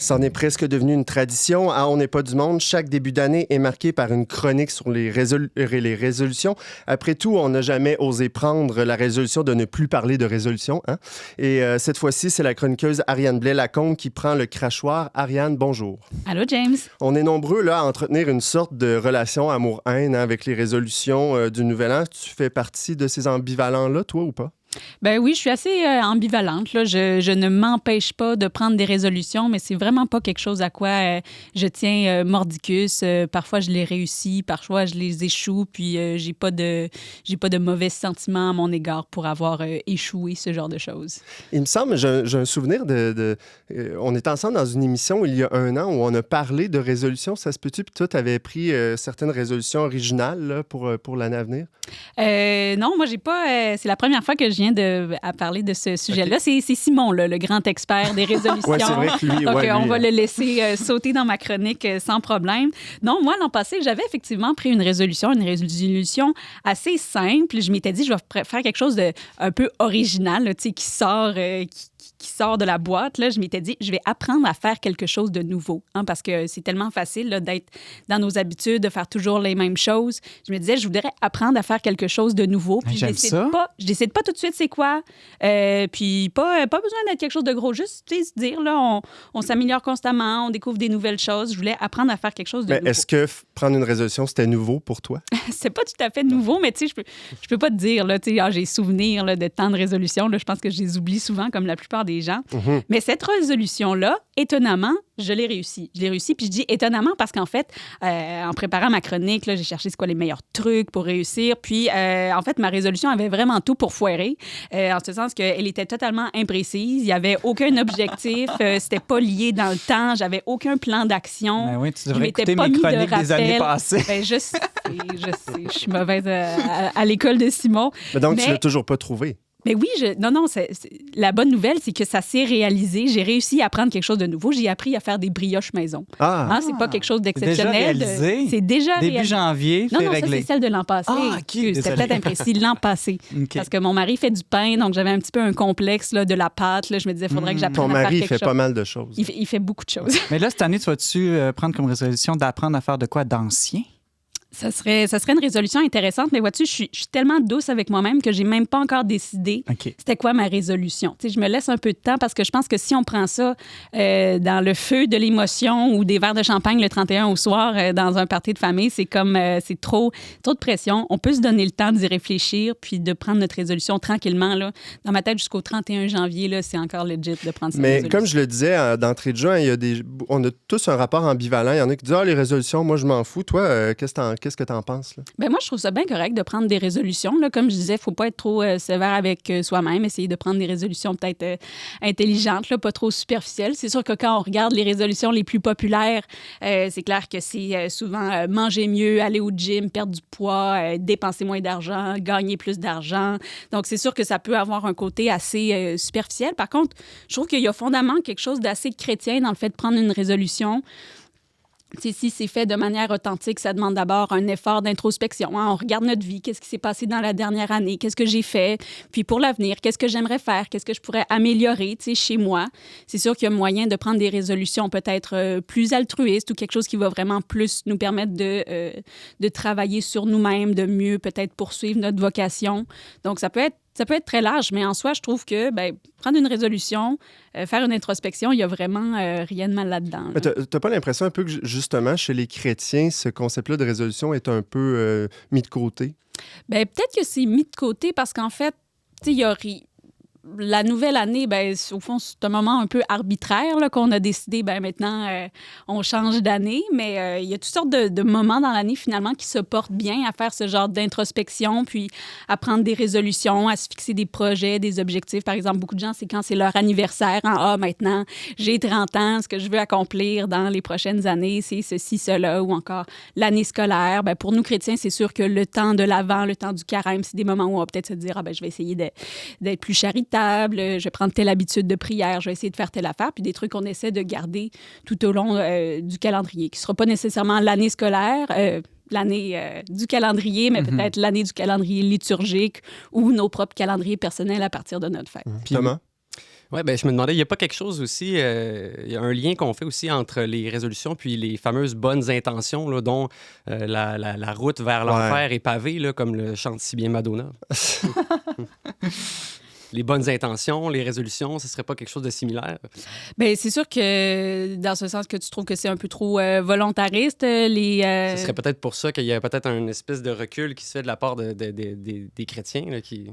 C'en est presque devenu une tradition. À On n'est pas du monde, chaque début d'année est marqué par une chronique sur les résolutions. Après tout, on n'a jamais osé prendre la résolution de ne plus parler de résolution. Hein? Et cette fois-ci, c'est la chroniqueuse Ariane Blais-Lacombe qui prend le crachoir. Ariane, bonjour. Allô, James. On est nombreux là, à entretenir une sorte de relation amour-haine avec les résolutions du Nouvel An. Tu fais partie de ces ambivalents-là, toi, ou pas? Ben oui, je suis assez ambivalente. Là. Je ne m'empêche pas de prendre des résolutions, mais c'est vraiment pas quelque chose à quoi je tiens mordicus. Parfois, je les réussis, parfois, je les échoue, puis j'ai pas de mauvais sentiments à mon égard pour avoir échoué, ce genre de choses. Il me semble, j'ai un souvenir on était ensemble dans une émission il y a 1 an où on a parlé de résolutions. Ça se peut-tu? Puis toi, tu avais pris certaines résolutions originales là, pour l'année à venir? Non, moi, j'ai pas... c'est la première fois que je viens à parler de ce sujet-là. Okay. C'est Simon, là, le grand expert des résolutions. Oui, c'est vrai que lui... Donc, on va le laisser sauter dans ma chronique sans problème. Non, moi, l'an passé, j'avais effectivement pris une résolution assez simple. Je m'étais dit, je vais faire quelque chose de un peu original, là, qui sort... qui sort de la boîte, là, je m'étais dit, je vais apprendre à faire quelque chose de nouveau, hein, parce que c'est tellement facile là, d'être dans nos habitudes, de faire toujours les mêmes choses. Je me disais, je voudrais apprendre à faire quelque chose de nouveau. Puis je décide pas tout de suite c'est quoi. Puis pas besoin d'être quelque chose de gros, juste se dire, là, on s'améliore constamment, on découvre des nouvelles choses. Je voulais apprendre à faire quelque chose de nouveau. Est-ce que prendre une résolution, c'était nouveau pour toi? C'est pas tout à fait nouveau, mais tu sais, je peux pas te dire, là, tu sais, j'ai souvenir là, de tant de résolutions. Là, je pense que je les oublie souvent, comme la plupart des gens. Mm-hmm. Mais cette résolution-là, étonnamment, je l'ai réussi. Puis je dis étonnamment parce qu'en fait, en préparant ma chronique, là, j'ai cherché c'est quoi les meilleurs trucs pour réussir. Puis, en fait, ma résolution avait vraiment tout pour foirer, en ce sens qu'elle était totalement imprécise. Il n'y avait aucun objectif. C'était pas lié dans le temps. J'avais aucun plan d'action. Ben oui, tu devrais écouter mes chroniques des années passées. Ben, je sais. Je suis mauvaise à l'école de Simon. Mais donc, tu l'as toujours pas trouvé? Mais oui, non, la bonne nouvelle, c'est que ça s'est réalisé. J'ai réussi à apprendre quelque chose de nouveau. J'ai appris à faire des brioches maison. C'est pas quelque chose d'exceptionnel. C'est déjà réalisé? Début janvier, c'est réglé. Ça, c'est celle de l'an passé. Okay. C'était peut-être imprécis, l'an passé. Okay. Parce que mon mari fait du pain, donc j'avais un petit peu un complexe là, de la pâte. Là. Je me disais, il faudrait que j'apprenne à faire quelque chose. Ton mari fait pas mal de choses. Il fait beaucoup de choses. Mais là, cette année, tu vas-tu prendre comme résolution d'apprendre à faire de quoi d'ancien? Ça serait une résolution intéressante, mais vois-tu, je suis tellement douce avec moi-même que j'ai même pas encore décidé c'était quoi ma résolution. Tu sais, je me laisse un peu de temps parce que je pense que si on prend ça dans le feu de l'émotion ou des verres de champagne le 31 au soir dans un party de famille, c'est comme c'est trop de pression. On peut se donner le temps d'y réfléchir puis de prendre notre résolution tranquillement. Là. Dans ma tête, jusqu'au 31 janvier, là, c'est encore legit de prendre cette résolution. Mais comme je le disais d'entrée de jeu, on a tous un rapport ambivalent. Il y en a qui disent « les résolutions, moi, je m'en fous. » Toi, qu'est-ce que tu en penses? Là? Ben moi, je trouve ça bien correct de prendre des résolutions. Là. Comme je disais, il ne faut pas être trop sévère avec soi-même. Essayer de prendre des résolutions peut-être intelligentes, là, pas trop superficielles. C'est sûr que quand on regarde les résolutions les plus populaires, c'est clair que c'est souvent manger mieux, aller au gym, perdre du poids, dépenser moins d'argent, gagner plus d'argent. Donc, c'est sûr que ça peut avoir un côté assez superficiel. Par contre, je trouve qu'il y a fondamentalement quelque chose d'assez chrétien dans le fait de prendre une résolution. Si c'est fait de manière authentique, ça demande d'abord un effort d'introspection. Hein? On regarde notre vie, qu'est-ce qui s'est passé dans la dernière année, qu'est-ce que j'ai fait, puis pour l'avenir, qu'est-ce que j'aimerais faire, qu'est-ce que je pourrais améliorer chez moi. C'est sûr qu'il y a moyen de prendre des résolutions peut-être plus altruistes ou quelque chose qui va vraiment plus nous permettre de travailler sur nous-mêmes, de mieux peut-être poursuivre notre vocation. Donc, ça peut être très large, mais en soi, je trouve que prendre une résolution, faire une introspection, il n'y a vraiment rien de mal là-dedans. Là. Tu n'as pas l'impression un peu que, justement, chez les chrétiens, ce concept-là de résolution est un peu mis de côté? Bien, peut-être que c'est mis de côté parce qu'en fait, il y a... La nouvelle année, au fond, c'est un moment un peu arbitraire là, qu'on a décidé, maintenant, on change d'année, mais il y a toutes sortes de moments dans l'année, finalement, qui se portent bien à faire ce genre d'introspection, puis à prendre des résolutions, à se fixer des projets, des objectifs. Par exemple, beaucoup de gens, c'est quand c'est leur anniversaire. Maintenant, j'ai 30 ans, ce que je veux accomplir dans les prochaines années, c'est ceci, cela, ou encore l'année scolaire. Pour nous, chrétiens, c'est sûr que le temps de l'Avent, le temps du carême, c'est des moments où on va peut-être se dire, je vais essayer d'être plus charitable, je vais prendre telle habitude de prière, je vais essayer de faire telle affaire, puis des trucs qu'on essaie de garder tout au long du calendrier, qui ne sera pas nécessairement l'année scolaire, l'année du calendrier, mais peut-être l'année du calendrier liturgique ou nos propres calendriers personnels à partir de notre fête. Thomas? Oui, ben je me demandais, il n'y a pas quelque chose aussi, il y a un lien qu'on fait aussi entre les résolutions puis les fameuses bonnes intentions, là, dont la route vers l'enfer est pavée, là, comme le chante si bien Madonna. Les bonnes intentions, les résolutions, ce serait pas quelque chose de similaire? Bien, c'est sûr que dans ce sens que tu trouves que c'est un peu trop volontariste, Ce serait peut-être pour ça qu'il y a peut-être une espèce de recul qui se fait de la part des chrétiens, là, qui...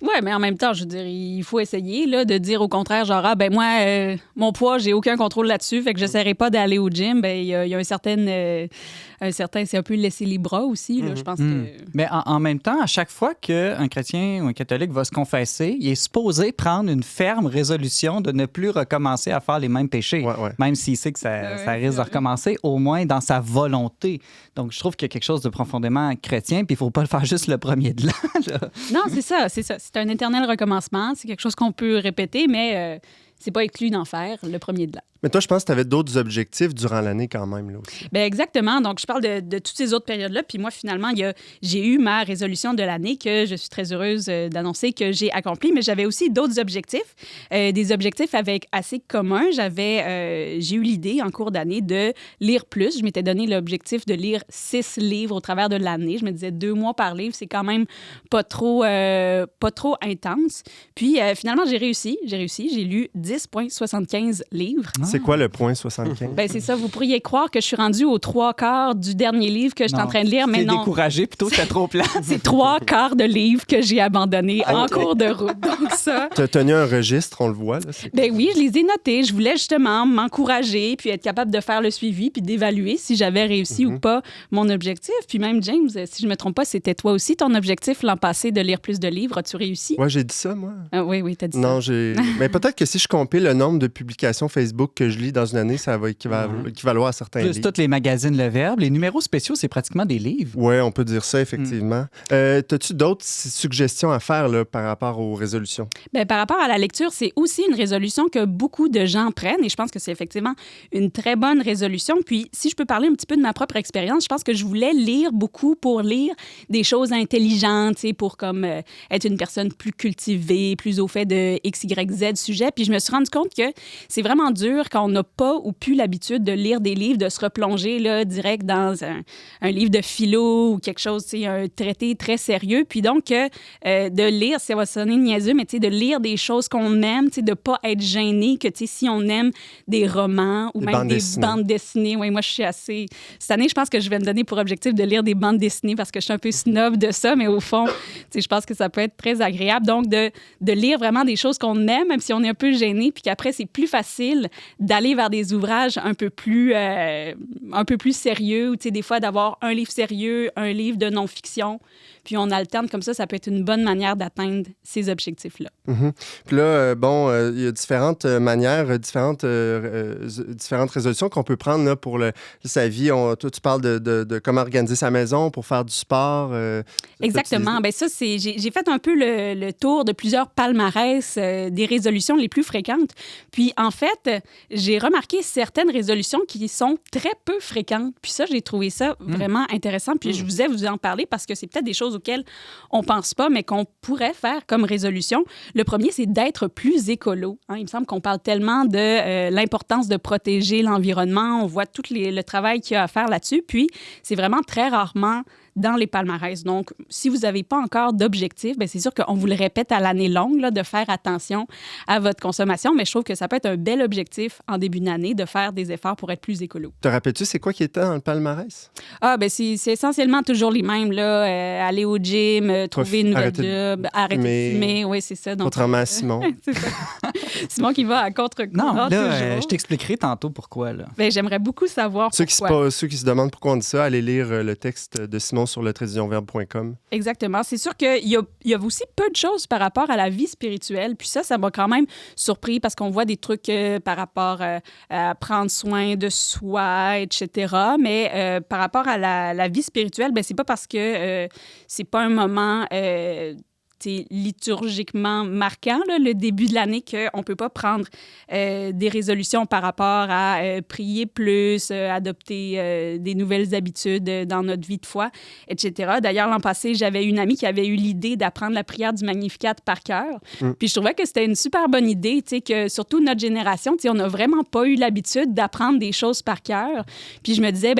Oui, mais en même temps, je veux dire, il faut essayer là, de dire au contraire, genre, ah, ben moi, mon poids, j'ai aucun contrôle là-dessus, fait que j'essaierai pas d'aller au gym. Ben il y a un certain, c'est un peu laisser les bras aussi, là, je pense que... Mais en même temps, à chaque fois qu'un chrétien ou un catholique va se confesser, il est supposé prendre une ferme résolution de ne plus recommencer à faire les mêmes péchés, même s'il sait que ça risque de recommencer, au moins dans sa volonté. Donc, je trouve qu'il y a quelque chose de profondément chrétien, puis il ne faut pas le faire juste le premier de l'an. Là. Non, c'est ça. C'est un éternel recommencement. C'est quelque chose qu'on peut répéter, mais c'est pas exclu d'en faire le premier de l'an. Mais toi, je pense que tu avais d'autres objectifs durant l'année quand même, là aussi. Bien, exactement. Donc, je parle de toutes ces autres périodes-là. Puis moi, finalement, j'ai eu ma résolution de l'année que je suis très heureuse d'annoncer que j'ai accomplie. Mais j'avais aussi d'autres objectifs, des objectifs avec assez communs. J'ai eu l'idée en cours d'année de lire plus. Je m'étais donné l'objectif de lire 6 livres au travers de l'année. Je me disais 2 mois par livre, c'est quand même pas trop intense. Puis finalement, j'ai réussi. J'ai lu 10,75 livres. C'est quoi le point 75? Ben c'est ça. Vous pourriez croire que je suis rendue aux 3/4 du dernier livre que je suis en train de lire, mais non. Découragé, plutôt c'était trop plat. C'est 3/4 de livres que j'ai abandonnés en cours de route. Donc ça... Tu as tenu un registre, on le voit. Là, ben oui, je les ai notés. Je voulais justement m'encourager, puis être capable de faire le suivi, puis d'évaluer si j'avais réussi ou pas mon objectif. Puis même, James, si je me trompe pas, c'était toi aussi ton objectif l'an passé de lire plus de livres. As-tu réussi? Oui, j'ai dit ça, moi. Oui, t'as dit non, ça. Mais peut-être que si je compile le nombre de publications Facebook que je lis dans une année, ça va équivaloir à certains Plus livres. tous les magazines Le Verbe. Les numéros spéciaux, c'est pratiquement des livres. Oui, on peut dire ça, effectivement. As-tu d'autres suggestions à faire là, par rapport aux résolutions? Bien, par rapport à la lecture, c'est aussi une résolution que beaucoup de gens prennent et je pense que c'est effectivement une très bonne résolution. Puis, si je peux parler un petit peu de ma propre expérience, je pense que je voulais lire beaucoup pour lire des choses intelligentes, pour comme être une personne plus cultivée, plus au fait de X, Y, Z sujet. Puis, je me suis rendu compte que c'est vraiment dur quand on n'a pas ou plus l'habitude de lire des livres, de se replonger là, direct dans un livre de philo ou quelque chose, un traité très sérieux. Puis donc, de lire, ça va sonner niaiseux, mais de lire des choses qu'on aime, de ne pas être gêné, que si on aime des romans ou même des bandes dessinées. Oui, moi, je suis assez... Cette année, je pense que je vais me donner pour objectif de lire des bandes dessinées parce que je suis un peu snob de ça, mais au fond, je pense que ça peut être très agréable. Donc, de lire vraiment des choses qu'on aime, même si on est un peu gêné, puis qu'après, c'est plus facile d'aller vers des ouvrages un peu plus sérieux, ou des fois d'avoir un livre sérieux, un livre de non-fiction, puis on alterne comme ça peut être une bonne manière d'atteindre ces objectifs-là. Puis là, il y a différentes manières, différentes résolutions qu'on peut prendre là, pour sa vie. Toi, tu parles de comment organiser sa maison pour faire du sport. Exactement. Bien, ça, j'ai fait un peu le tour de plusieurs palmarès des résolutions les plus fréquentes. Puis, en fait, j'ai remarqué certaines résolutions qui sont très peu fréquentes. Puis ça, j'ai trouvé ça vraiment intéressant. Puis je voulais vous en parler parce que c'est peut-être des choses auxquelles on ne pense pas, mais qu'on pourrait faire comme résolution. Le premier, c'est d'être plus écolo. Il me semble qu'on parle tellement de l'importance de protéger l'environnement. On voit tout le travail qu'il y a à faire là-dessus. Puis, c'est vraiment très rarement dans les palmarès. Donc, si vous n'avez pas encore d'objectif, bien, c'est sûr qu'on vous le répète à l'année longue, là, de faire attention à votre consommation, mais je trouve que ça peut être un bel objectif en début d'année de faire des efforts pour être plus écolo. Te rappelles-tu, c'est quoi qui était dans le palmarès? Ben c'est essentiellement toujours les mêmes, là. Aller au gym, trouver une nouvelle job, arrêter de fumer. Oui, c'est ça. Donc, contrairement à Simon. C'est ça. Simon qui va à contre-courant. Non, là, je t'expliquerai tantôt pourquoi. Là. Ben, j'aimerais beaucoup savoir pourquoi. Ceux qui se demandent pourquoi on dit ça, allez lire le texte de Simon sur le traditionverbe.com. Exactement. C'est sûr qu'il y a aussi peu de choses par rapport à la vie spirituelle. Puis ça m'a quand même surpris parce qu'on voit des trucs par rapport à prendre soin de soi, etc. Mais par rapport à la vie spirituelle, ben c'est pas parce que c'est pas un moment liturgiquement marquant, là, le début de l'année, qu'on ne peut pas prendre des résolutions par rapport à prier plus, adopter des nouvelles habitudes dans notre vie de foi, etc. D'ailleurs, l'an passé, j'avais une amie qui avait eu l'idée d'apprendre la prière du Magnificat par cœur. Puis je trouvais que c'était une super bonne idée, que surtout notre génération, on n'a vraiment pas eu l'habitude d'apprendre des choses par cœur. Puis je me disais,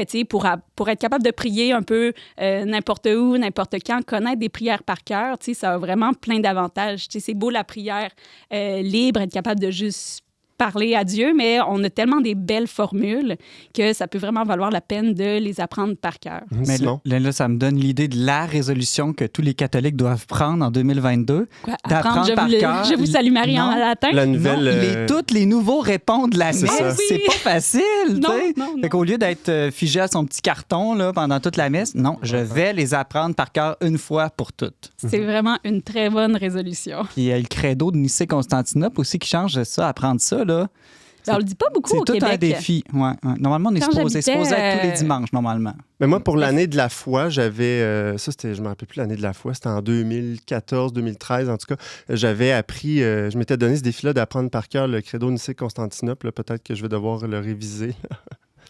pour être capable de prier un peu n'importe où, n'importe quand, connaître des prières par cœur, ça a vraiment plein d'avantages. C'est beau la prière libre, être capable de juste parler à Dieu, mais on a tellement des belles formules que ça peut vraiment valoir la peine de les apprendre par cœur. Mais là, ça me donne l'idée de la résolution que tous les catholiques doivent prendre en 2022. Quoi, d'apprendre par cœur. Je vous salue Marie en latin. La nouvelle... tous les nouveaux répondent la messe. C'est pas facile. Non. Fait qu'au lieu d'être figé à son petit carton là, pendant toute la messe, non, je vais les apprendre par cœur une fois pour toutes. C'est vraiment une très bonne résolution. Puis il y a le credo de Nicée-Constantinople aussi qui change ça, apprendre ça, là. On le dit pas beaucoup au Québec. C'est tout un défi. Ouais. Normalement, on est supposé être tous les dimanches, normalement. Mais moi, pour l'année de la foi, j'avais... je ne me rappelle plus l'année de la foi. C'était en 2014, 2013, en tout cas. J'avais appris... je m'étais donné ce défi-là d'apprendre par cœur le credo Nicée-Constantinople. Peut-être que je vais devoir le réviser.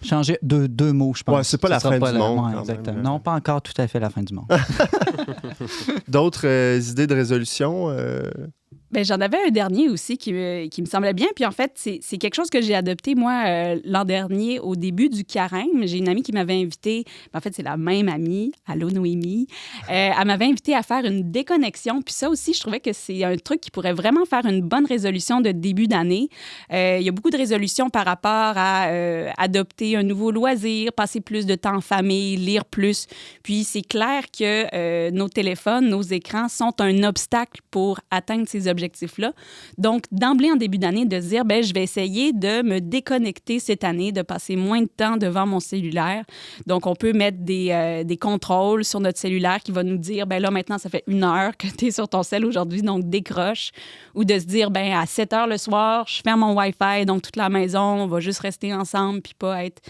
Changer deux mots, je pense. Ouais, c'est pas la fin du monde. Ouais, exactement. Non, pas encore tout à fait la fin du monde. D'autres idées de résolution? Bien, j'en avais un dernier aussi qui me semblait bien. Puis en fait, c'est quelque chose que j'ai adopté, moi, l'an dernier, au début du carême. J'ai une amie qui m'avait invitée, en fait, c'est la même amie, allô Noémie, elle m'avait invitée à faire une déconnexion. Puis ça aussi, je trouvais que c'est un truc qui pourrait vraiment faire une bonne résolution de début d'année. Il y a beaucoup de résolutions par rapport à adopter un nouveau loisir, passer plus de temps en famille, lire plus. Puis c'est clair que nos téléphones, nos écrans sont un obstacle pour atteindre ces objectifs-là. Donc, d'emblée, en début d'année, de se dire, je vais essayer de me déconnecter cette année, de passer moins de temps devant mon cellulaire. Donc, on peut mettre des contrôles sur notre cellulaire qui va nous dire, là, maintenant, ça fait 1 heure que tu es sur ton cell aujourd'hui, donc décroche. Ou de se dire, à 7 heures le soir, je ferme mon Wi-Fi, donc toute la maison, on va juste rester ensemble puis pas être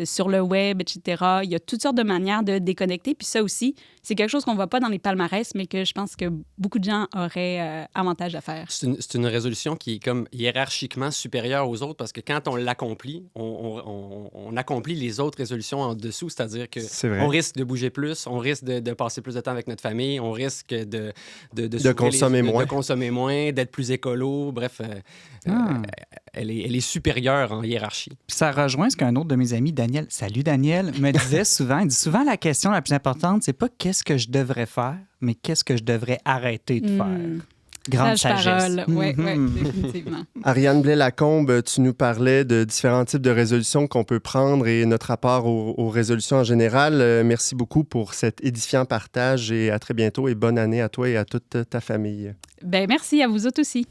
sur le web, etc. Il y a toutes sortes de manières de déconnecter. Puis ça aussi, c'est quelque chose qu'on ne voit pas dans les palmarès, mais que je pense que beaucoup de gens auraient avantage à faire. C'est une résolution qui est comme hiérarchiquement supérieure aux autres parce que quand on l'accomplit, on accomplit les autres résolutions en dessous, c'est-à-dire qu'on risque de bouger plus, on risque de passer plus de temps avec notre famille, on risque de consommer moins, d'être plus écolo, bref, elle est supérieure en hiérarchie. Puis ça rejoint ce qu'un autre de mes amis, Daniel, salut Daniel, me disait souvent. Il dit souvent la question la plus importante, c'est pas qu'est-ce que je devrais faire, mais qu'est-ce que je devrais arrêter de faire. Grande sagesse. Oui, définitivement. Ariane Blais-Lacombe, tu nous parlais de différents types de résolutions qu'on peut prendre et notre rapport aux résolutions en général. Merci beaucoup pour cet édifiant partage et à très bientôt et bonne année à toi et à toute ta famille. Merci à vous autres aussi.